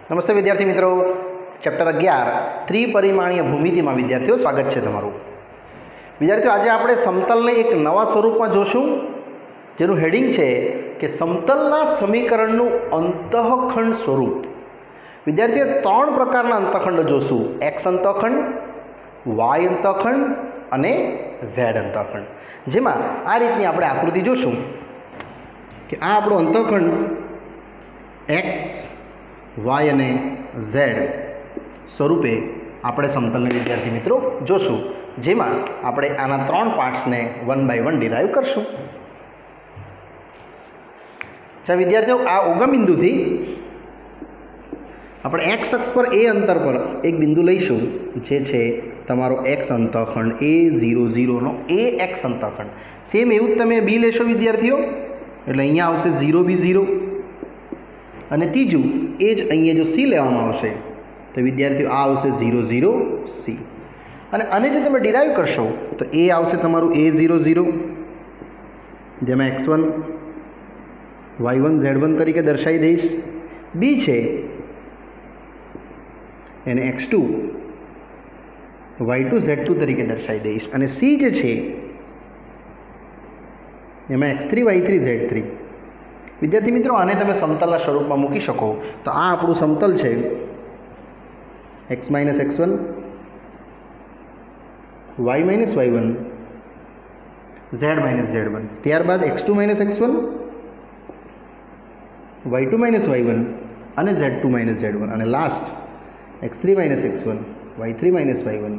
નમસ્તે વિદ્યાર્થી મિત્રો, ચેપ્ટર 11 ત્રિપરિમાણીય ભૂમિતિમાં વિદ્યાર્થીઓ સ્વાગત છે તમારું. વિદ્યાર્થીઓ, આજે આપણે સમતલને એક નવા સ્વરૂપમાં જોશું, જેનું હેડિંગ છે કે સમતલના સમીકરણનું અંતઃખંડ સ્વરૂપ. વિદ્યાર્થીઓ, 3 પ્રકારના અંતઃખંડો જોશું: એક્સ અંતઃખંડ, વાય અંતઃખંડ અને ઝેડ અંતઃખંડ. જેમાં આ રીતની આપણે આકૃતિ જોશું કે આ આપણો અંતઃખંડ એક્સ, વાય અને ઝેડ સ્વરૂપે આપણે સમતલને વિદ્યાર્થી મિત્રો જોશું, જેમાં આપણે આના 3 પાર્ટ્સને 1 બાય 1 ડિરાઈવ કરશું. ચાલો વિદ્યાર્થીઓ, આ ઉગમ બિંદુથી આપણે એક્સ અક્ષ પર એ અંતર પર એક બિંદુ લઈશું, જે છે તમારો એક્સ અંતઃખંડ A00 નો એ એક્સ અંતઃખંડ. સેમ એવું જ તમે બી લેશો વિદ્યાર્થીઓ, એટલે અહીંયા આવશે 0B0, અને ત્રીજું એ જ અહીંયા જો સી લેવામાં આવશે તો વિદ્યાર્થીઓ આ આવશે 00C. અને આને જો તમે ડિરાઈવ કરશો તો એ આવશે તમારું A00, જેમાં x1 y1 z1 તરીકે દર્શાવી દઈશ. બી છે એને x2 y2 z2 તરીકે દર્શાવી દઈશ. અને સી જે છે એમાં x3 y3 z3. વિદ્યાર્થી મિત્રો, આને તમે સમતલના સ્વરૂપમાં મૂકી શકો તો આ આપણું સમતલ છે x minus x1 y minus y1 z minus z1. ત્યારબાદ x2 minus x1 y2 minus y1 અને z2 માઇનસ z1. અને last x3 minus x1 y3 minus y1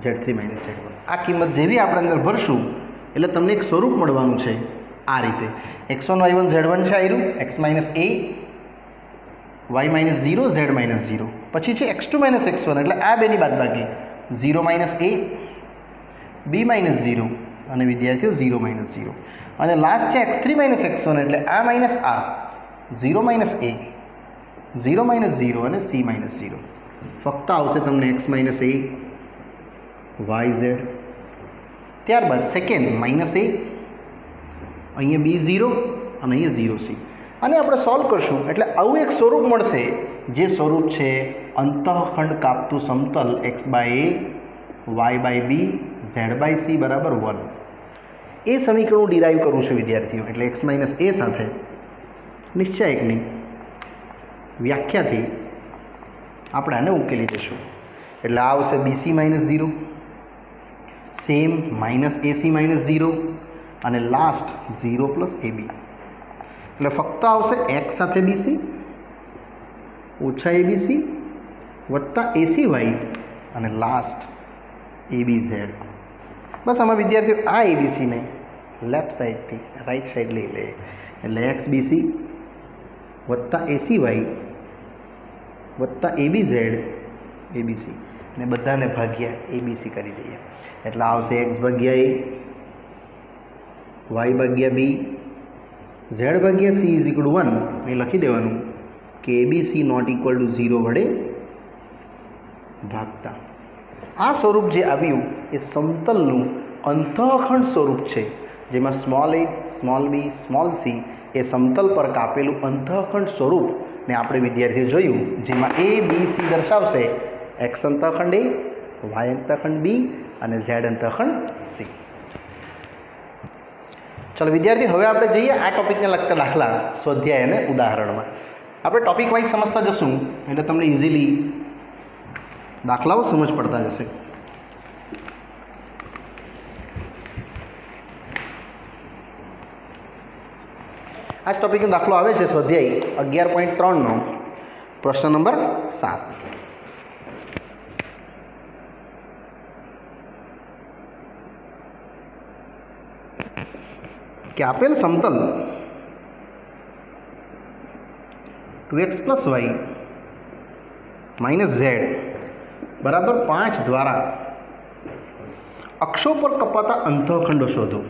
z3 minus z1. આ કિંમત જેવી આપણે અંદર ભરશું એટલે તમને એક સ્વરૂપ મળવાનું છે આ રીતે. x1 y1 z1 છે આયરું, x minus a y minus 0 z minus 0. પછી છે x2 માઇનસ x1 એટલે આ બેની બાદબાકી 0 માઇનસ a b માઇનસ 0 અને વિદ્યાર્થીઓ 0 માઇનસ 0. અને લાસ્ટ છે x3 માઇનસ x1 એટલે આ માઇનસ આ 0 માઇનસ a 0 માઇનસ 0 અને c માઇનસ 0. ફક્ત આવશે તમને x minus a y z. ત્યારબાદ સેકન્ડ માઇનસ a, અહીંયા B0 અને અહીંયા 0C. અને આપણે સોલ્વ કરશું એટલે આવું એક સ્વરૂપ મળશે, જે સ્વરૂપ છે અંતઃખંડ કાપતું સમતલ x by a y by b z by c બરાબર 1. એ સમીકરણ ડિરાઈવ કરું છું વિદ્યાર્થીઓ, એટલે x માઇનસ a સાથે નિશ્ચયકની વ્યાખ્યાથી આપણે આને ઉકેલી દઈશું. એટલે આ આવશે BC minus 0, same minus AC minus 0 અને લાસ્ટ 0 પ્લસ AB. એટલે ફક્ત આવશે x સાથે BC ઓછા ABC વત્તા ACY અને લાસ્ટ ABZ. બસ આમાં વિદ્યાર્થીઓ આ ABCને લેફ્ટ સાઈડથી રાઈટ સાઈડ લઈ લે, એટલે XBC વત્તા ACY વત્તા ABZ ABC ને બધાને ભાગ્યા ABC કરી દઈએ. એટલે આવશે x ભાગ્યા a, y ભાગ્યા b, z ભાગ્યા c ઇઝ ઇક્વલ ટુ 1. અહીં લખી દેવાનું કે ABC નોટ ઇક્વલ ટુ 0 વડે ભાગતા. આ સ્વરૂપ જે આવ્યું એ સમતલનું અંતઃખંડ સ્વરૂપ છે, જેમાં small a, small b, small c એ સમતલ પર કાપેલું અંતઃખંડ સ્વરૂપને આપણે વિદ્યાર્થીઓ જોયું, જેમાં a b c દર્શાવશે x અંતઃખંડ a, y અંતઃખંડ b અને z અંતઃખંડ c. ચાલો વિદ્યાર્થી, હવે આપણે જઈએ આ ટોપિકને લગતા દાખલા સ્વાધ્યાય અને ઉદાહરણમાં. આપણે ટોપિક વાઇઝ સમજતા જશું એટલે તમને ઇઝીલી દાખલાઓ સમજ પડતા જશે. આ જ ટોપિકનો દાખલો આવે છે સ્વાધ્યાય 11.3 નો પ્રશ્ન નંબર 7. કે આપેલ સમતલ 2x plus y minus z બરાબર 5 દ્વારા અક્ષો પર કપાતા અંતઃખંડો શોધો.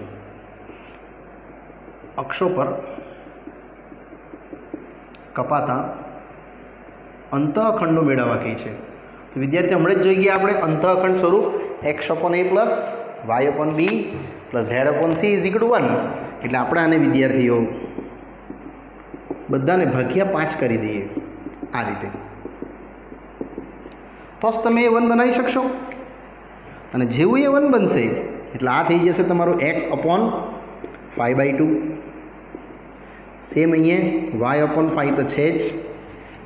અક્ષો પર કપાતા અંતઃખંડો મેળવવા કહે છે. તો વિદ્યાર્થી હમણાં જ જોઈએ આપણે અંતઃખંડ સ્વરૂપ x upon a plus y upon b plus z upon c is equal two 1. એટલે આપણે આને વિદ્યાર્થીઓ બધાને ભાગ્યા 5 કરી દઈએ આ રીતે. તો જ તમે એ 1 બનાવી શકશો. અને જેવું એ 1 બનશે એટલે આ થઈ જશે તમારું x અપોન 5/2. સેમ અહીંયા y અપોન 5 તો છે જ.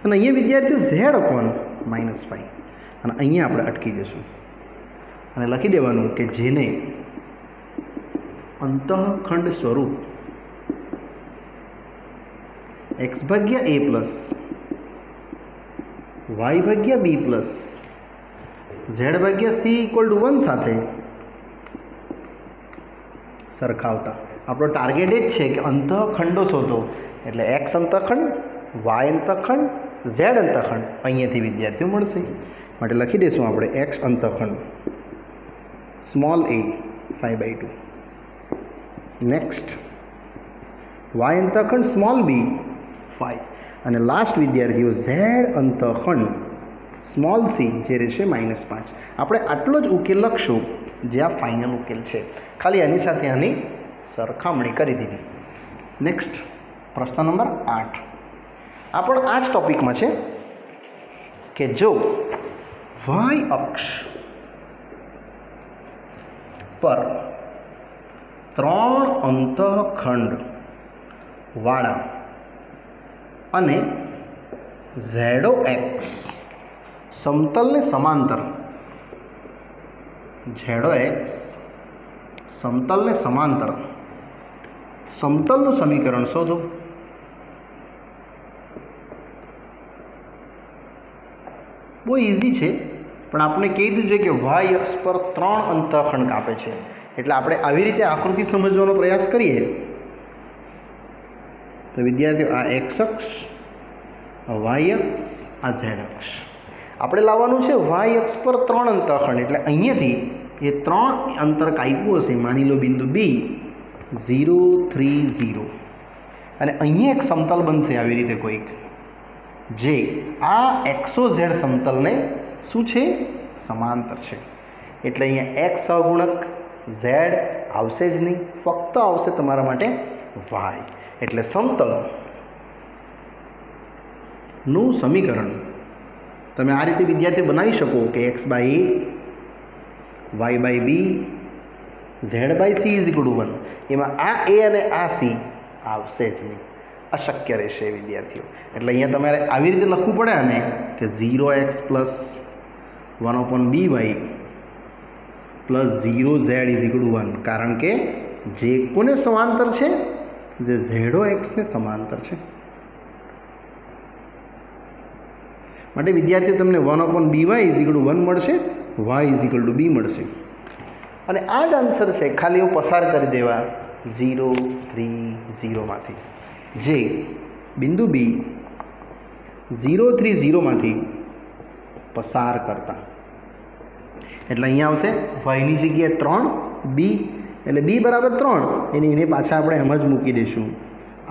અને અહીંયા વિદ્યાર્થીઓ z અપોન -5. અને અહીંયા આપણે અટકી જશું અને લખી દેવાનું કે જેને અંતઃખંડ સ્વરૂપ x ભાગ્યા a પ્લસ y ભાગ્યા b પ્લસ z ભાગ્યા c ઇક્વલ ટુ 1 સાથે સરખાવતા આપણો ટાર્ગેટ એ જ છે કે અંતઃખંડો શોધો. એટલે x અંતઃખંડ, y અંતઃખંડ, z અંતઃખંડ અહીંયાથી વિદ્યાર્થીઓ મળશે. માટે લખી દઈશું આપણે x અંતઃખંડ સ્મોલ a 5/2. નેક્સ્ટ y અંતઃખંડ સ્મોલ b 5. અને લાસ્ટ વિદ્યાર્થીઓ z અંતઃખંડ સ્મોલ c જે રહેશે -5. આપણે આટલો જ ઉકેલ લખશું જે આ ફાઇનલ ઉકેલ છે. ખાલી આની સાથે આની સરખામણી કરી દીધી. નેક્સ્ટ પ્રશ્ન નંબર 8. આ પણ આ જ ટોપિકમાં છે કે જો y અક્ષ પર 3 અંતઃખંડ વાળા અને ZOX સમતલને સમાંતર, ZOX સમતલને સમાંતર સમતલનું સમીકરણ શોધો. બહુ ઇઝી છે, પણ આપણે કહી દીધું છે કે y અક્ષ પર 3 અંતઃખંડ કાપે છે. એટલે આપણે આવી રીતે આકૃતિ સમજવાનો પ્રયાસ કરીએ તો વિદ્યાર્થીઓ આ x અક્ષ, આ y અક્ષ, આ z અક્ષ આપણે લાવવાનું છે. y અક્ષ પર 3 અંતઃખંડ એટલે અહીંયાથી એ 3 અંતર કાપ્યું હશે. માની લો બિંદુ B 0 3 0 અને અહીંયા એક સમતલ બનશે આવી રીતે કોઈક, જે આ XOZ સમતલને શું છે? સમાંતર છે. એટલે અહીંયા x સહગુણક z આવશે જ નહીં, ફક્ત આવશે તમારા માટે y. એટલે સમતલ નું સમીકરણ તમે આ રીતે વિદ્યાર્થી બનાવી શકો કે x/a, y/b, z/c = 1. એમાં આ a અને આ c આવશે જ નહીં, અશક્ય રહેશે વિદ્યાર્થીઓ. એટલે અહીંયા તમારે આવી રીતે લખવું પડે આને કે 0x + 1/by + 0z = 1. કારણ કે જે કોને સમાંતર છે? જે ZOX ને સમાંતર છે. માટે વિદ્યાર્થીઓ તમને 1/by = 1 મળશે, y = b મળશે. અને આ જ આન્સર છે. ખાલી એવું પસાર કરી દેવા 0 3 0 માંથી, જે બિંદુ B 0 3 0 માંથી પસાર કરતા. એટલે અહીંયા આવશે yની જગ્યાએ 3, b એટલે b બરાબર 3 એને પાછા આપણે એમ જ મૂકી દઈશું.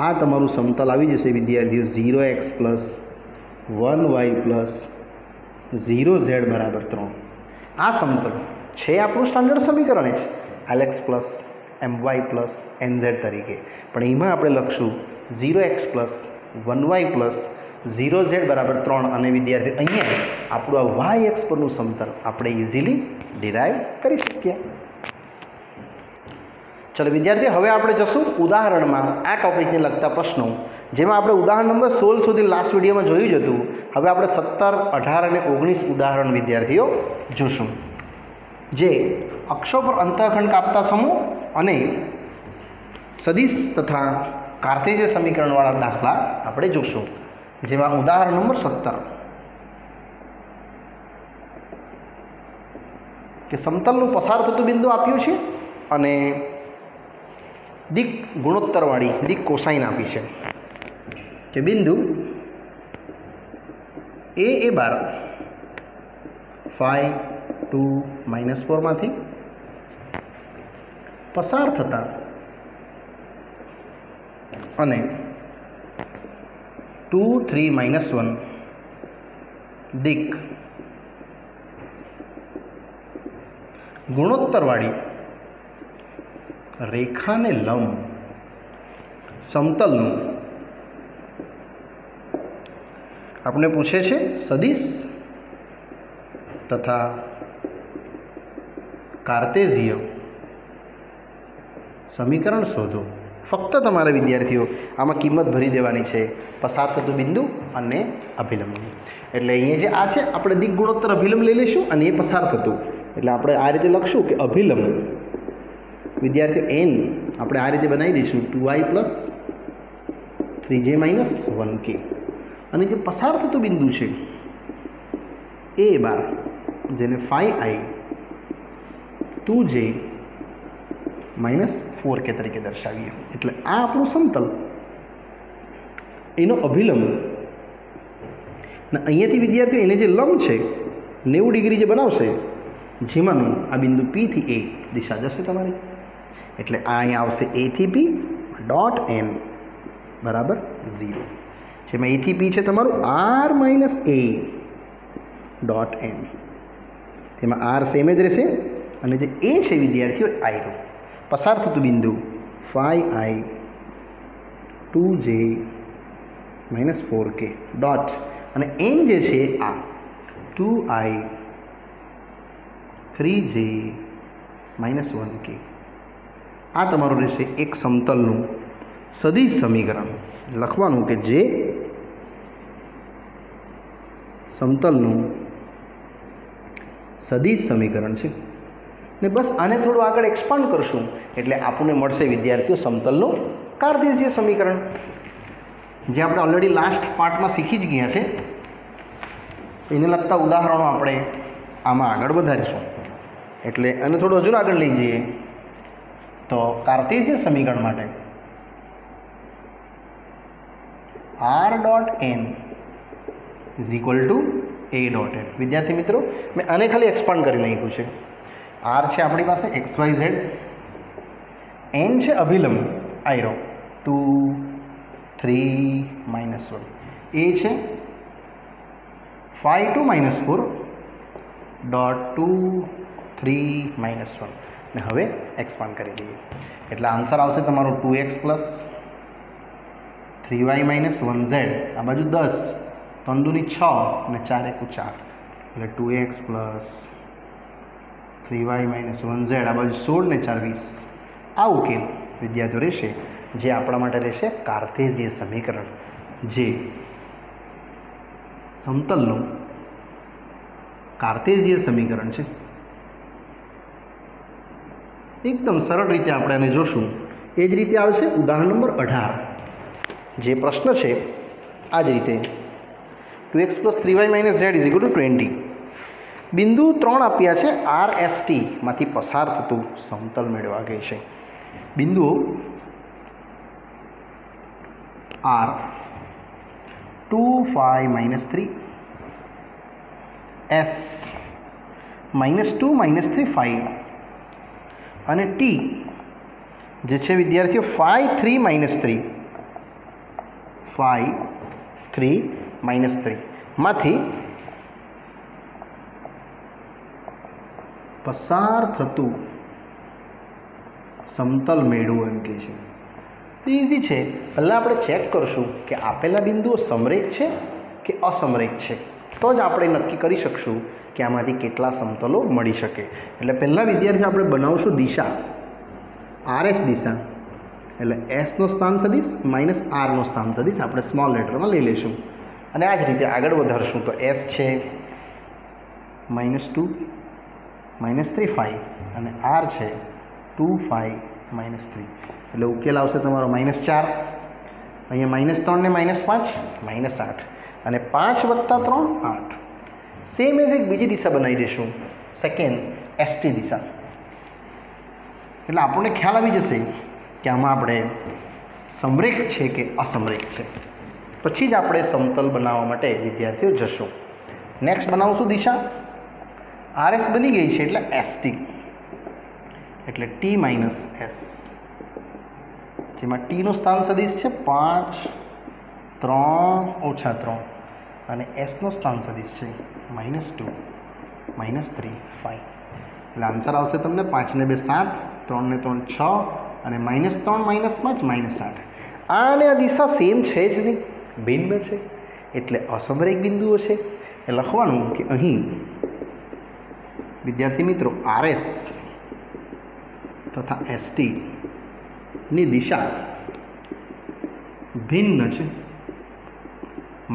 આ તમારું સમતલ આવી જશે વિદ્યાર્થીઓ 0x + 1y + 0z = 3. આ સમતલ છે આપણું સ્ટાન્ડર્ડ સમીકરણ જ lx + my + nz તરીકે. પણ એમાં આપણે લખશું 0x + 1y + 0z = 3. અને વિદ્યાર્થી અહીંયા આપણું આ y અક્ષ પરનું સમતલ આપણે ઇઝીલી ડિરાઈવ કરી શકીએ. ચલો વિદ્યાર્થી, હવે આપણે જશું ઉદાહરણમાં આ ટોપિકને લગતા પ્રશ્નો, જેમાં આપણે ઉદાહરણ નંબર 16 સુધી લાસ્ટ વિડીયોમાં જોયું જ હતું. હવે આપણે 17, 18 અને 19 ઉદાહરણ વિદ્યાર્થીઓ જોશું, જે અક્ષો પર અંતઃખંડ કાપતા સમૂહ અને સદિશ તથા કાર્તેજ સમીકરણવાળા દાખલા આપણે જોશું. જેમાં ઉદાહરણ નંબર 17 કે સમતલનું પસાર થતું બિંદુ આપ્યું છે અને દિક ગુણોત્તરવાળી દિક કોસાઇન આપી છે કે બિંદુ A બાર 5 2 -4 માંથી પસાર થતા અને 2 3 -1 દિક ગુણોત્તરવાળી રેખાને લંબ સમતલનું આપણે પૂછે છે સદિશ તથા કાર્ટેઝીય સમીકરણ શોધો. ફક્ત તમારા વિદ્યાર્થીઓ આમાં કિંમત ભરી દેવાની છે પસાર થતું બિંદુ અને અભિલંબની. એટલે અહીંયા જે આ છે આપણે દિક ગુણોત્તર અભિલંબ લઈ લઈશું અને એ પસાર થતું, એટલે આપણે આ રીતે લખશું કે અભિલંબ વિદ્યાર્થીઓ એન આપણે આ રીતે બનાવી દઈશું 2i plus 3j minus 1k, અને જે પસાર થતું બિંદુ છે એ બાર જેને 5i 2j માઇનસ 4k તરીકે દર્શાવીએ. એટલે આ આપણું સમતલ, એનો અભિલંબ, અને અહીંયાથી વિદ્યાર્થીઓ એને જે લંબ છે 90 ડિગ્રી જે બનાવશે, જેમાંનું આ બિંદુ P થી A દિશા જશે તમારી. એટલે આ અહીંયા આવશે A થી P ડોટ n બરાબર 0, જેમાં A થી P છે તમારું R minus A dot n, તેમાં R સેમ જ રહેશે, અને જે A છે વિદ્યાર્થીઓ આયરો પસાર થતું બિંદુ 5i 2j minus 4k dot, અને n જે છે આ 2i 3j માઇનસ 1k. આ તમારું રહેશે એક સમતલનું સદિશ સમીકરણ. લખવાનું કે જે સમતલનું સદિશ સમીકરણ છે, ને બસ આને થોડું આગળ એક્સપાન્ડ કરશું એટલે આપણને મળશે વિદ્યાર્થીઓ સમતલનું કાર્ટેશિય સમીકરણ, જે આપણે ઓલરેડી લાસ્ટ પાર્ટમાં શીખી જ ગયા છે. એને લગતા ઉદાહરણો આપણે આમાં આગળ વધારીશું. એટલે આને થોડું હજુ આગળ લઈ જઈએ તો કાર્ટેશિય સમીકરણ માટે r dot n is equal two a dot n. વિદ્યાર્થી મિત્રો મેં આને ખાલી એક્સપાન્ડ કરી નાખ્યું છે. r છે આપણી પાસે xyz, n છે અભિલંબ આયરો 2 3 માઇનસ 1, a છે 5 2 માઇનસ 4 ડોટ 2 3 માઇનસ 1, ને હવે એક્સપાન્ડ કરી દઈએ એટલે આન્સર આવશે તમારો 2x plus 3y minus 1z, આ બાજુ 10, 3 દૂની 6 અને 4 એકુ 4, એટલે 2x plus 3y minus 1z, આ બાજુ 16 ને 4 20. આ ઉકેલ વિદ્યાર્થીઓ રહેશે જે આપણા માટે રહેશે કાર્ટેશિય સમીકરણ, જે સમતલનું કાર્ટેશિય સમીકરણ છે. એકદમ સરળ રીતે આપણે આને જોશું. એ જ રીતે આવશે ઉદાહરણ નંબર 18. જે પ્રશ્ન છે આ જ રીતે 2x plus 3y minus z is equal two 20. બિંદુ 3 આપ્યા છે RST માંથી પસાર થતું સમતલ મેળવવા ગઈ છે. બિંદુઓ R 2 5 minus 3, S minus 2 minus 3 5, અને T જે છે વિદ્યાર્થીઓ 5 3 માઇનસ 3 5 3 માઇનસ 3 માંથી પસાર થતું સમતલ મેળવવું એમ કહે છે. તો ઇઝી છે. પહેલાં આપણે ચેક કરશું કે આપેલા બિંદુઓ સમરેખ છે કે અસમરેખ છે, તો જ આપણે નક્કી કરી શકશું કે આમાંથી કેટલા સમતલો મળી શકે. એટલે પહેલાં વિદ્યાર્થી આપણે બનાવશું દિશા RS દિશા, એટલે એસનો સ્થાન સદિશ માઇનસ આરનો સ્થાન સદિશ આપણે સ્મોલ લેટરમાં લઈ લઈશું, અને આ જ રીતે આગળ વધારશું. તો એસ છે -2 -3 5, અને આર છે 2 5 -3, એટલે ઉકેલ આવશે તમારો -4. અહીંયા -3 ને -5 -8, અને 5 વત્તા 3 8. સેમ એઝ એક બીજી દિશા બનાવી દઈશું, સેકન્ડ ST દિશા. એટલે આપણને ખ્યાલ આવી જશે કે આમાં આપણે સમરેખ છે કે અસમરેખ છે. પછી જ આપણે સમતલ બનાવવા માટે વિદ્યાર્થીઓ જશું. નેક્સ્ટ બનાવશું દિશા RS બની ગઈ છે એટલે ST, એટલે T માઇનસ S, જેમાં ટીનું સ્થાન સદિશ છે 5 3 -3, અને એસનો સ્થાન સદિશ છે -2 -3 5. એટલે આન્સર આવશે તમને 5 ને 2 7, 3 ને 3 6, અને -3 -5 -8. અને આ દિશા સેમ છે જ નહીં, ભિન્ન છે, એટલે અસમરેખ બિંદુઓ છે. એ લખવાનું કે અહીં विद्यार्थी मित्रों RS तथा ST ની દિશા ભિન્ન છે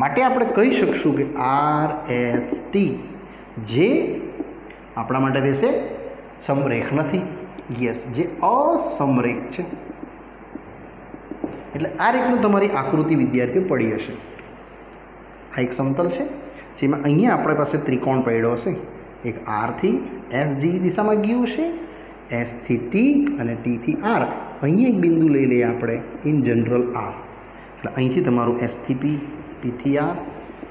માટે આપણે કહી શકશું કે RST જે આપણા માટે રહેશે સમરેખ નથી, યસ, જે અસમરેખ છે। એટલે આ રીતનું તમારી આકૃતિ વિદ્યાર્થીઓ પડી હશે। આ એક સમતલ છે જેમાં અહીંયા આપણી પાસે ત્રિકોણ પડ્યો હશે, એક R થી S જેવી દિશામાં ગયું છે, S થી T અને T થી R। અહીં એક બિંદુ લઈ લઈએ આપણે ઇન જનરલ R, એટલે અહીંથી તમારું S થી P, P થી R,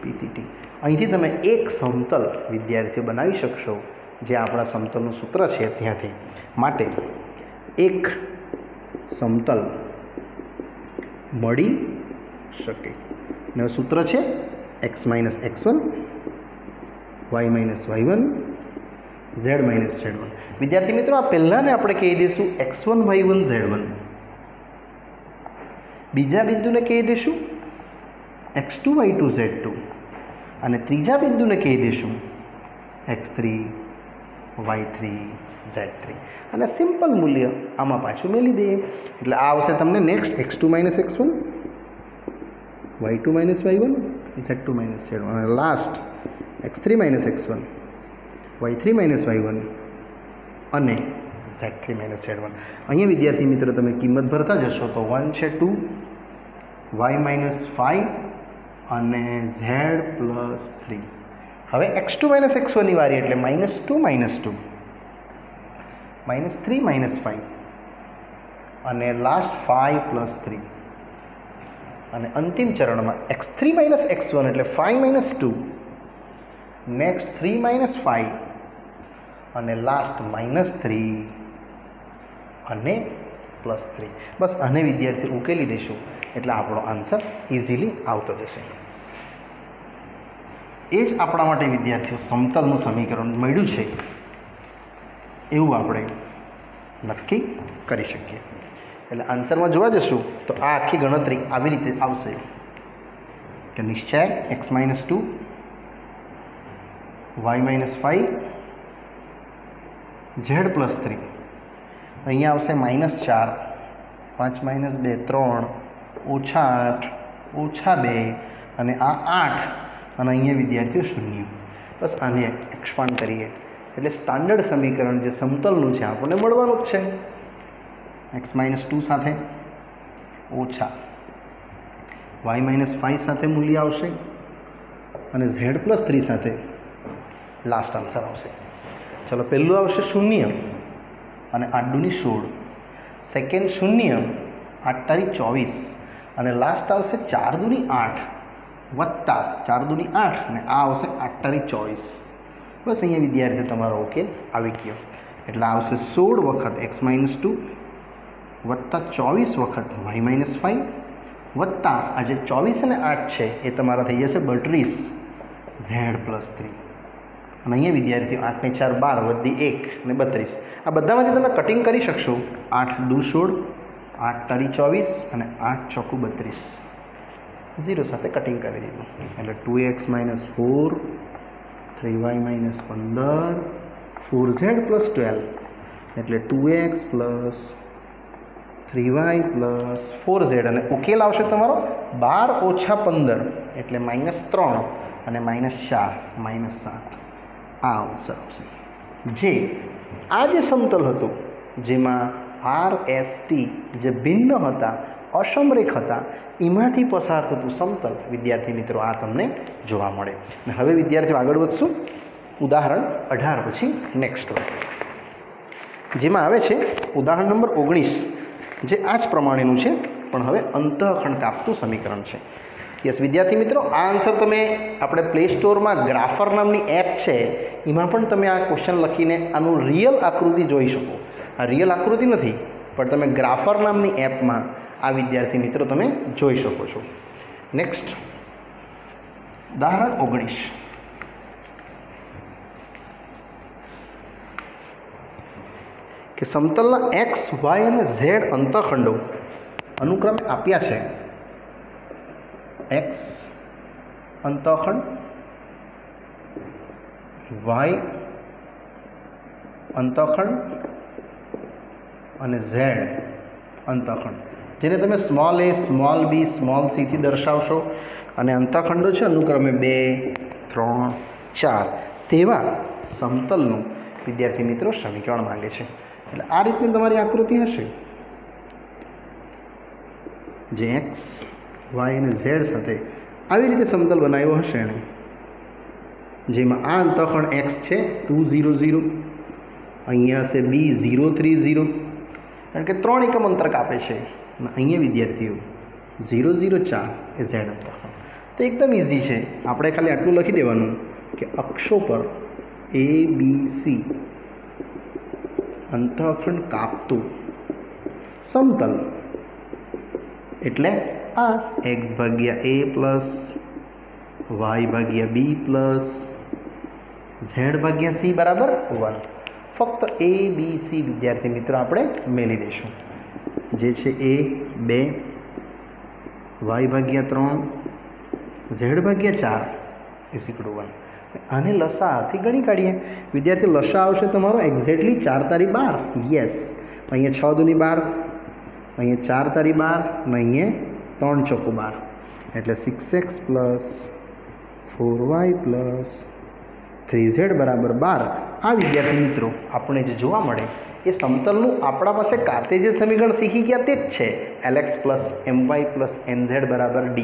P થી T। અહીંથી તમે એક સમતલ વિદ્યાર્થીઓ બનાવી શકશો જે આપણા સમતલનું સૂત્ર છે ત્યાંથી। માટે એક સમતલ મળી શકે અને સૂત્ર છે x minus x1 y minus y1 z minus z1। વિદ્યાર્થી મિત્રો આ પહેલાંને આપણે કહી દઈશું x1 y1 z1, બીજા બિંદુને કહી દઈશું x2 y2 z2 અને ત્રીજા બિંદુને કહી દઈશું x3 y3 z3 અને સિમ્પલ મૂલ્ય આમાં પાછું મેળવી દઈએ એટલે આ આવશે તમને next x2 minus x1 y2 minus y1 z2 minus z1 અને last x3 minus x1 y3 minus y1 અને z3 માઇનસ z1। અહીંયા વિદ્યાર્થી મિત્રો તમે કિંમત ભરતા જશો તો 1 છે 2 y માઇનસ 5 અને z પ્લસ 3। હવે x2 માઇનસ x1ની વારી એટલે -2 -2 -3 -5 અને લાસ્ટ 5 પ્લસ 3 અને અંતિમ ચરણમાં x3 માઇનસ x1 એટલે 5 -2 નેક્સ્ટ 3 -5 અને લાસ્ટ -3 અને +3। બસ આને વિદ્યાર્થી ઉકેલી દઈશું એટલે આપણો આન્સર ઇઝીલી આવતો જશે। એ જ આપણા માટે વિદ્યાર્થીઓ સમતલનું સમીકરણ મળ્યું છે એવું આપણે નક્કી કરી શકીએ। એટલે આન્સરમાં જોવા જશું તો આ આખી ગણતરી આવી રીતે આવશે કે નિશ્ચય x minus 2 y minus 5 z plus 3 અહીંયા આવશે -4 5 માઇનસ 2 3 -8 -2 અને આ 8 અને અહીંયા વિદ્યાર્થીઓ 0। બસ આને એક્સપાન્ડ કરીએ એટલે સ્ટાન્ડર્ડ સમીકરણ જે સમતલનું છે આપણને મળવાનું જ છે। x માઇનસ 2 સાથે ઓછા y માઇનસ 5 સાથે મૂલ્ય આવશે અને z પ્લસ 3 સાથે લાસ્ટ આન્સર આવશે। ચલો પહેલું આવશે 0 અને 8 દૂની 16, સેકન્ડ 0 8 તારી 24 અને લાસ્ટ આવશે 4 દૂની 8 વત્તા 4 દૂની 8 અને આ આવશે 8 તારી 24। બસ અહીંયા વિદ્યાર્થીઓ તમારો ઉકેલ આવી ગયો એટલે આવશે 16 વખત x માઇનસ 2 વત્તા 24 વખત y માઇનસ 5 વત્તા આ જે 24 અને 8 છે એ તમારા થઈ જશે 32 z પ્લસ 3 અને અહીંયા વિદ્યાર્થીઓ 8 ને 4 12 વધી 1 અને 32 આ બધામાંથી તમે કટિંગ કરી શકશો। 8 દૂ 16 8 તારી 24 અને 8 ચોકું 32 0 સાથે કટિંગ કરી દીધું એટલે 2x minus 4 3y minus 15 4z plus 12 એટલે 2x plus 3y plus 4z અને ઉકેલ આવશે તમારો 12 ઓછા 15 એટલે -3 અને -4 -7 આ આન્સર આવશે। જે આ જે સમતલ હતું જેમાં RST જે ભિન્ન હતા અસમરેખ હતા એમાંથી પસાર થતું સમતલ વિદ્યાર્થી મિત્રો આ તમને જોવા મળે। અને હવે વિદ્યાર્થીઓ આગળ વધશું ઉદાહરણ 18 પછી નેક્સ્ટ જેમાં આવે છે ઉદાહરણ નંબર 19 જે આ જ પ્રમાણેનું છે પણ હવે અંતઃખંડ કાપતું સમીકરણ છે। યસ વિદ્યાર્થી મિત્રો આ આન્સર તમે આપણે પ્લે સ્ટોરમાં ગ્રાફર નામની એપ છે એમાં પણ તમે આ ક્વેશ્ચન લખીને આનું રિયલ આકૃતિ જોઈ શકો। આ રિયલ આકૃતિ નથી પણ તમે ગ્રાફર નામની એપમાં આ વિદ્યાર્થી મિત્રો તમે જોઈ શકો છો। નેક્સ્ટ ઉદાહરણ 19 કે સમતલના x y અને z અંતઃખંડો અનુક્રમે આપ્યા છે। x અંતઃખંડ y અંતઃખંડ અને ઝેડ અંતઃખંડ, જેને તમે small a small b small c થી દર્શાવશો, અને અંતઃખંડો છે અનુક્રમે 2, 3, 4 તેવા સમતલનું વિદ્યાર્થી મિત્રો સમીકરણ માંગે છે. એટલે આ રીતની તમારી આકૃતિ હશે જે એક્સ વાય અને ઝેડ સાથે આવી રીતે સમતલ બનાવ્યો હશે એણે, જેમાં આ અંતઃખંડ એક્સ છે 2, 0, 0, અહીંયા હશે બી 0, 3, 0, કારણ કે 3 એકમ અંતર કાપે છે. અહીંયા વિદ્યાર્થીઓ 0, 0, 4 એ ઝેડ અંતઃખંડ. તો એકદમ ઇઝી છે, આપણે ખાલી આટલું લખી દેવાનું કે અક્ષો પર એ બી સી અંતઃખંડ કાપતું સમતલ એટલે આ એક્સ ભાગ્યા એ પ્લસ વાય ભાગ્યા બી પ્લસ ઝેડ ભાગ્યા સી બરાબર 1. ફક્ત એ બી સી વિદ્યાર્થી મિત્રો આપણે મેળવી દઈશું, જે છે એ 2, વાય ભાગ્યા 3, ઝેડ ભાગ્યા 4 = 1. આને લસાઅથી ગણી કાઢીએ વિદ્યાર્થી. લસા આવશે તમારો એક્ઝેક્ટલી 4 તારી 12. યસ, અહીંયા 6 દુની 12, અહીંયા 4 તારી 12 અને અહીંયા 3 ચોકુ 12, એટલે 6x plus 4y plus 3z બરાબર 12. આ વિદ્યાર્થી મિત્રો આપણે જે જોવા મળે એ સમતલનું આપણા પાસે કાર્ટેશિયન સમીકરણ શીખી ગયા તે જ છે, lx plus my plus nz બરાબર d.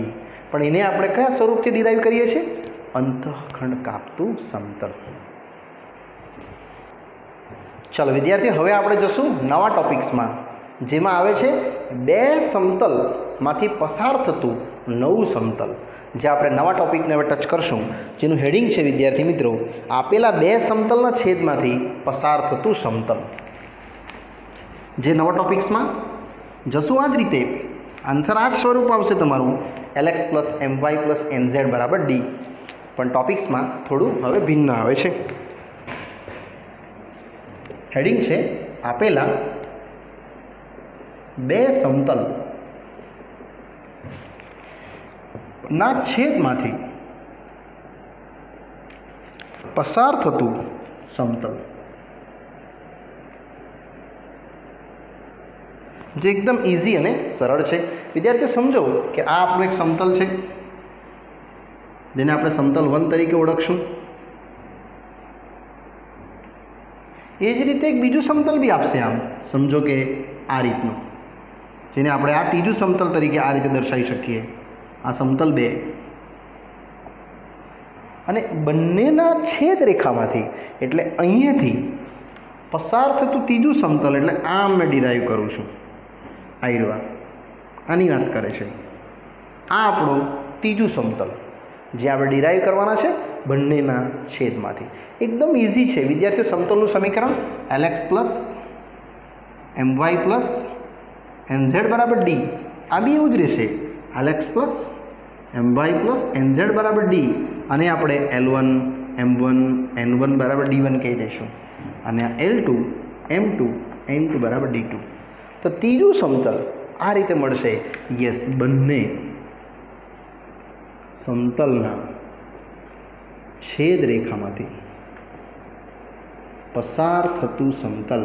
પણ એને આપણે કયા સ્વરૂપથી ડિરાઈવ કરીએ છીએ? અંતઃખંડ કાપતું સમતલ. ચાલો વિદ્યાર્થી, હવે આપણે જશું નવા ટોપિક્સમાં, જેમાં આવે છે બે સમતલમાંથી પસાર થતું નવું સમતલ. જે આપણે નવા ટોપિકને હવે ટચ કરશું, જેનું હેડિંગ છે વિદ્યાર્થી મિત્રો આપેલા બે સમતલના છેદમાંથી પસાર થતું સમતલ. જે નવા ટોપિક્સમાં જશું આ જ રીતે, આન્સર આ જ સ્વરૂપ આવશે તમારું lx plus my plus nz બરાબર d. પણ ટોપિક્સમાં થોડું હવે ભિન્ન આવે છે. હેડિંગ છે આપેલા બે સમતલ ના છેદમાંથી પસાર થતું સમતલ. જે એકદમ ઇઝી અને સરળ છે વિદ્યાર્થીઓ. સમજો કે આ આપણું એક સમતલ છે, જેને આપણે સમતલ 1 તરીકે ઓળખશું. એ જ રીતે એક બીજું સમતલ બી આપશે. આમ સમજો કે આ રીતનું, જેને આપણે આ ત્રીજું સમતલ તરીકે આ રીતે દર્શાવી શકીએ. આ સમતલ 2 અને બંનેના છેદ રેખામાંથી એટલે અહીંયાથી પસાર થતું ત્રીજું સમતલ, એટલે આમ મેં ડિરાઈવ કરું છું. આની વાત કરે છે. આ આપણું ત્રીજું સમતલ જે આપણે ડિરાઈવ કરવાના છે બંનેના છેદમાંથી. એકદમ ઇઝી છે વિદ્યાર્થીઓ. સમતલનું સમીકરણ lx plus my plus nz બરાબર d. આ બી એવું જ રહેશે, lx plus my plus nz બરાબર d. અને આપણે l1 m1 n1 બરાબર d1 કહી દઈશું, અને આ l2 m2 n2 બરાબર d2. તો ત્રીજું સમતલ આ રીતે મળશે. યસ, બંને સમતલના છેદ રેખામાંથી પસાર થતું સમતલ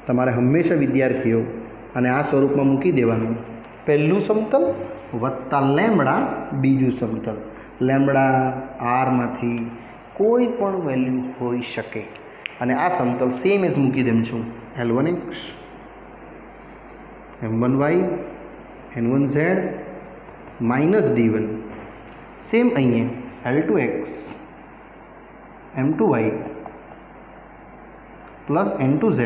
તમારે હંમેશા વિદ્યાર્થીઓ અને આ સ્વરૂપમાં મૂકી દેવાનું. પહેલું સમતલ વત્તા લેમડા બીજું સમતલ. લેમડા આરમાંથી કોઈ પણ વેલ્યુ હોઈ શકે, અને આ સમતલ સેમ એઝ મૂકી દેમ છું. l1x m1y n1z minus d1. Same અહીંયા l2x m2y plus n2z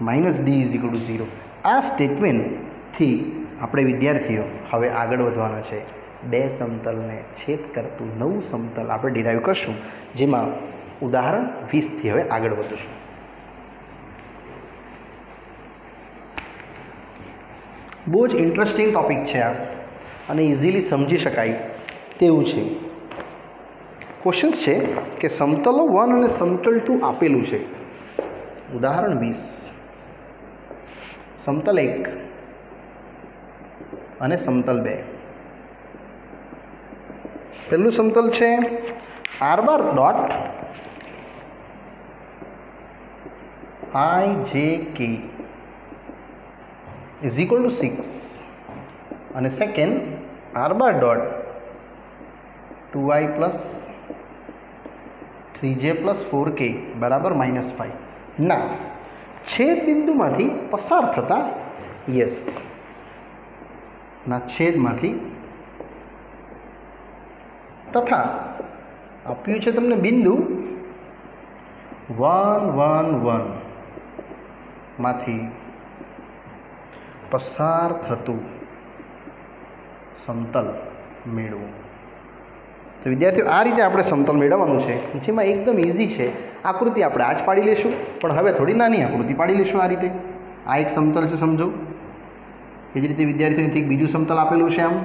minus d = 0. આ સ્ટેટમેન્ટથી આપણે વિદ્યાર્થીઓ હવે આગળ વધવાના છે. બે સમતલને છેદ કરતું નવું સમતલ આપણે ડિરાઈવ કરશું, જેમાં ઉદાહરણ 20થી હવે આગળ વધીશું. બહુ જ ઇન્ટરેસ્ટિંગ ટૉપિક છે આ, અને ઇઝીલી સમજી શકાય તેવું છે. ક્વેશ્ચન્સ છે કે સમતલો 1 અને સમતલ 2 આપેલું છે. ઉદાહરણ 20, સમતલ 1 અને સમતલ 2. પહેલું સમતલ છે r બાર ડોટ आई जे के इज इक्वल टू 6 અને second R bar dot 2i plus 3j plus 4k બરાબર -5 ના છેદ બિંદુમાંથી પસાર થતા યસ ના છેદમાંથી તથા આપ્યું છે તમને બિંદુ 1 1 1 માંથી પસાર થતું સમતલ મેળવો. તો વિદ્યાર્થીઓ આ રીતે આપણે સમતલ મેળવવાનું છે, જેમાં એકદમ ઇઝી છે. આકૃતિ આપણે આ જ પાડી લઈશું, પણ હવે થોડી નાની આકૃતિ પાડી લઈશું. આ રીતે આ એક સમતલ છે, સમજો. એ જ રીતે વિદ્યાર્થીઓથી બીજું સમતલ આપેલું છે આમ,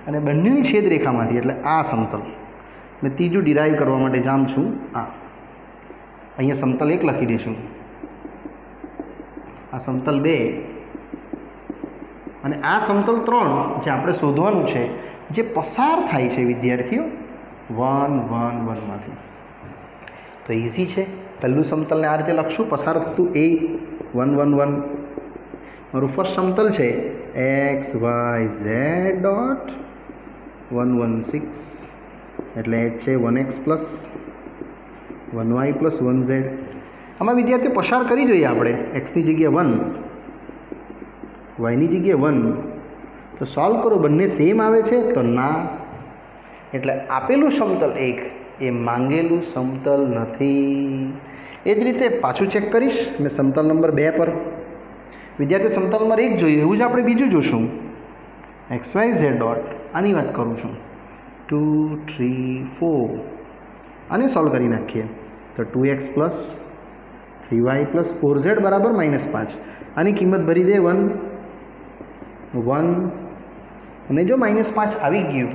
અને બંનેની છેદ રેખામાંથી એટલે આ સમતલ. મેં ત્રીજું ડિરાઈવ કરવા માટે જામ છું. આ અહીંયા સમતલ 1 લખી દઈશું, આ સમતલ 2 અને આ સમતલ 3 જે આપણે શોધવાનું છે, જે પસાર થાય છે વિદ્યાર્થીઓ 1 1 1 માંથી. તો ઇઝી છે. પહેલું સમતલને આ રીતે લખશું, પસાર થતું એ 1 1 1. મારું ફર્સ્ટ સમતલ છે એક્સ વાય ઝેડ ડોટ 116 એટલે h છે 1x plus 1y plus 1z. આમાં વિદ્યાર્થીઓ પસાર કરી જોઈએ આપણે, એક્સની જગ્યાએ 1 વાયની જગ્યાએ 1. તો સોલ્વ કરો, બંને સેમ આવે છે તો ના, એટલે આપેલું સમતલ 1 એ માંગેલું સમતલ નથી. એ જ રીતે પાછું ચેક કરીશ મેં સમતલ નંબર 2 પર. વિદ્યાર્થીઓ સમતલ નંબર 1 જોયું, એવું જ આપણે બીજું જોશું. એક્સ વાય ઝેડ ડોટ આની વાત કરું છું 2 3 4 આને સોલ્વ કરી નાખીએ તો 2x plus 3y plus 4z બરાબર -5. આની કિંમત ભરી દે 1 1 અને જો -5 આવી ગયું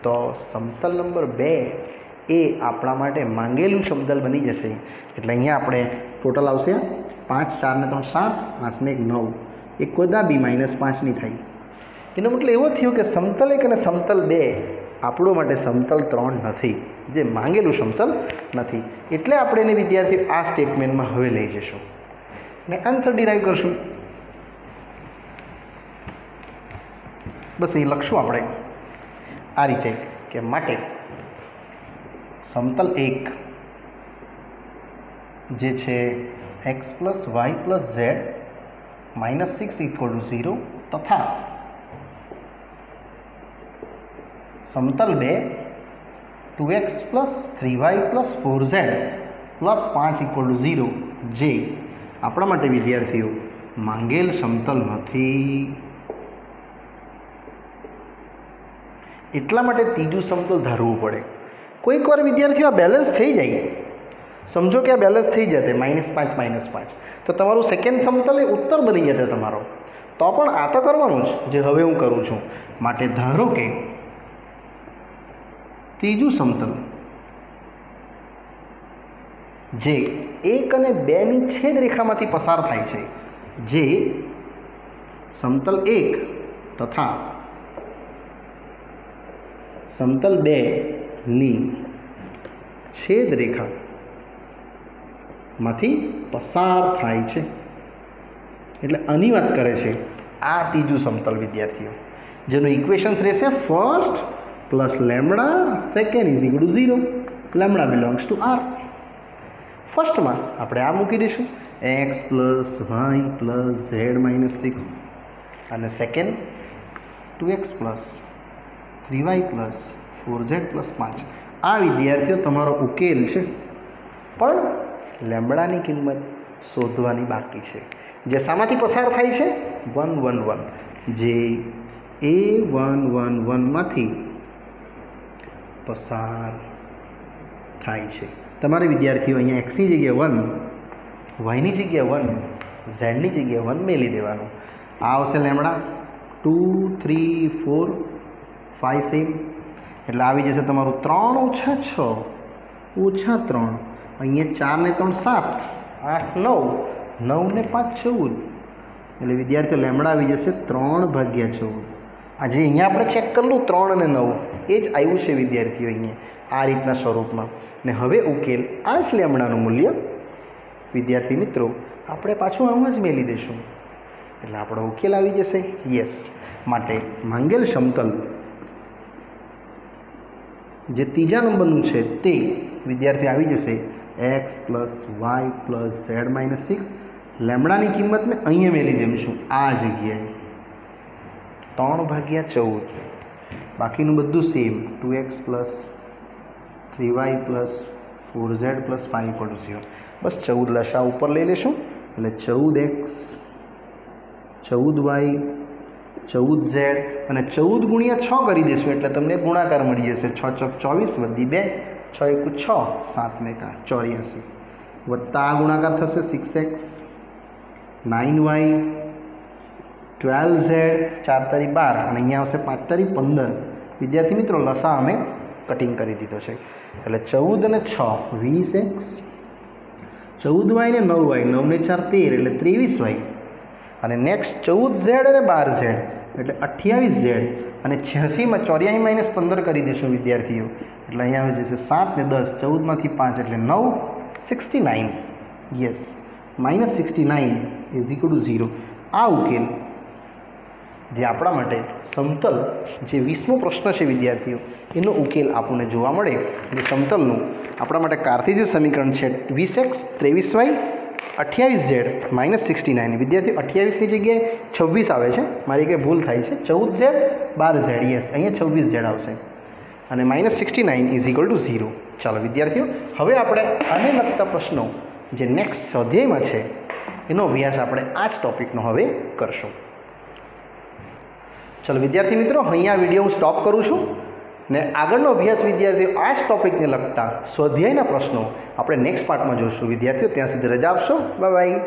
તો સમતલ નંબર 2 એ આપણા માટે માંગેલું સમતલ બની જશે. એટલે અહીંયા આપણે ટોટલ આવશે 5 4 ને 3 7 8 ને 1 9, એક કોદા બી -5 ની થાય. એનો મતલબ એવો થયો કે સમતલ 1 અને સમતલ 2 આપણો માટે સમતલ 3 નથી, જે માંગેલું સમતલ નથી. એટલે આપણે એને વિદ્યાર્થી આ સ્ટેટમેન્ટમાં હવે લઈ જઈશું અને આન્સર ડિરાઈવ કરશું. બસ એ લખશું આપણે આ રીતે કે માટે સમતલ 1 જે છે X plus Y plus Z -6 = 0 તથા સમતલ 2 2x plus 3y plus 4z plus 5 = 0 જે આપણા માટે વિદ્યાર્થીઓ માંગેલ સમતલ નથી. એટલા માટે ત્રીજું સમતલ ધારવું પડે. કોઈક વાર વિદ્યાર્થીઓ આ બેલેન્સ થઈ જાય, સમજો કે આ બેલેન્સ થઈ જશે -5 -5, તો તમારું સેકન્ડ સમતલ એ ઉત્તર બની જશે તમારો. તો પણ આ તો કરવાનું જ જે હવે હું કરું છું. માટે ધારો કે ત્રીજું સમતલ જે 1 અને 2 ની છેદ રેખામાંથી પસાર થાય છે, જે સમતલ 1 તથા સમતલ 2 ની છેદ રેખામાંથી પસાર થાય છે. એટલે આની વાત કરે છે આ ત્રીજું સમતલ વિદ્યાર્થીઓ, જેનું ઇક્વેશન્સ રહેશે first plus lambda second is equal to 0, lambda belongs to R. ફર્સ્ટમાં આપણે આ મૂકી દઈશું x plus Y plus Z -6 અને second 2x plus 3y plus 4z plus 5. આ વિદ્યાર્થીઓ તમારો ઉકેલ છે, પણ લેમડાની કિંમત શોધવાની બાકી છે, જે શામાંથી પસાર થાય છે 1 1 1, જે A1 1 1 માંથી પસાર થાય છે. તમારે વિદ્યાર્થીઓ અહીંયા એક્સની જગ્યાએ 1, વાયની જગ્યાએ 1, ઝેડની જગ્યાએ 1 મેલી દેવાનું. આ આવશે લેમડા 2 3 4 5 સેમ, એટલે આવી જશે તમારું 3 - 6 - 3. અહીંયા 4 ને 3 7 8 9 9 ને 5 14, એટલે વિદ્યાર્થીઓ લેમડા આવી જશે 3/14. આજે અહીંયા આપણે ચેક કરેલું 3 અને 9 એ જ આવ્યું છે વિદ્યાર્થીઓ અહીંયા આ રીતના સ્વરૂપમાં. ને હવે ઉકેલ આ જ લેમડાનું મૂલ્ય વિદ્યાર્થી મિત્રો આપણે પાછું આમ જ મેલી દઈશું એટલે આપણો ઉકેલ આવી જશે. યસ, માટે માંગેલ સમતલ જે ત્રીજા નંબરનું છે તે વિદ્યાર્થી આવી જશે x + y + z - 6. લેમડાની કિંમત મેં અહીંયા મેલી દઈશું આ જગ્યાએ 3/14. બાકીનું બધું સેમ 2x + 3y + 4z + 5 પડશે. બસ 14 લસા ઉપર લઈ લેશું એટલે 14x 14y 14z અને 14 × 6 કરી દઈશું એટલે તમને ગુણાકાર મળી જશે. 6 × 24 + 2 6 × 6 7 × 84 વત્તા આ ગુણાકાર થશે 6x 9y 12z 4 × 12 અને અહીંયા આવશે 5 × 15. વિદ્યાર્થી મિત્રો લસા અમે કટિંગ કરી દીધો છે એટલે 14 અને 6 20x 14y ને 9y 9 ને 4 13 એટલે 23y અને નેક્સ્ટ 14z અને 12z એટલે 28z અને 86 માં 84 - 15 કરી દઈશું વિદ્યાર્થીઓ એટલે અહીંયા આવી જશે 7 ને 10 14 માંથી 5 એટલે 9 69. યસ, -69 = 0. આ ઉકેલ જે આપણા માટે સમતલ જે 20મો પ્રશ્ન છે વિદ્યાર્થીઓ એનો ઉકેલ આપણને જોવા મળે. જે સમતલનું આપણા માટે કાર્ટેશિયન સમીકરણ છે 20x 23y 28z - 69. વિદ્યાર્થીઓ 28ની જગ્યાએ 26 આવે છે, મારી કંઈ ભૂલ થાય છે. 14z 12z, યસ અહીંયા 26z આવશે અને -69 = 0. ચાલો વિદ્યાર્થીઓ, હવે આપણે આને લગતા પ્રશ્નો જે નેક્સ્ટ સ્વાધ્યાયમાં છે એનો અભ્યાસ આપણે આ જ ટૉપિકનો હવે કરશું. ચાલો વિદ્યાર્થી મિત્રો, અહીંયા વિડીયો હું સ્ટોપ કરું છું ને આગળનો અભ્યાસ વિદ્યાર્થીઓ આ જ ટૉપિકને લગતા સ્વાધ્યાયના પ્રશ્નો આપણે નેક્સ્ટ પાર્ટમાં જોઈશું. વિદ્યાર્થીઓ ત્યાં સુધી રજા આપશો. Bye bye.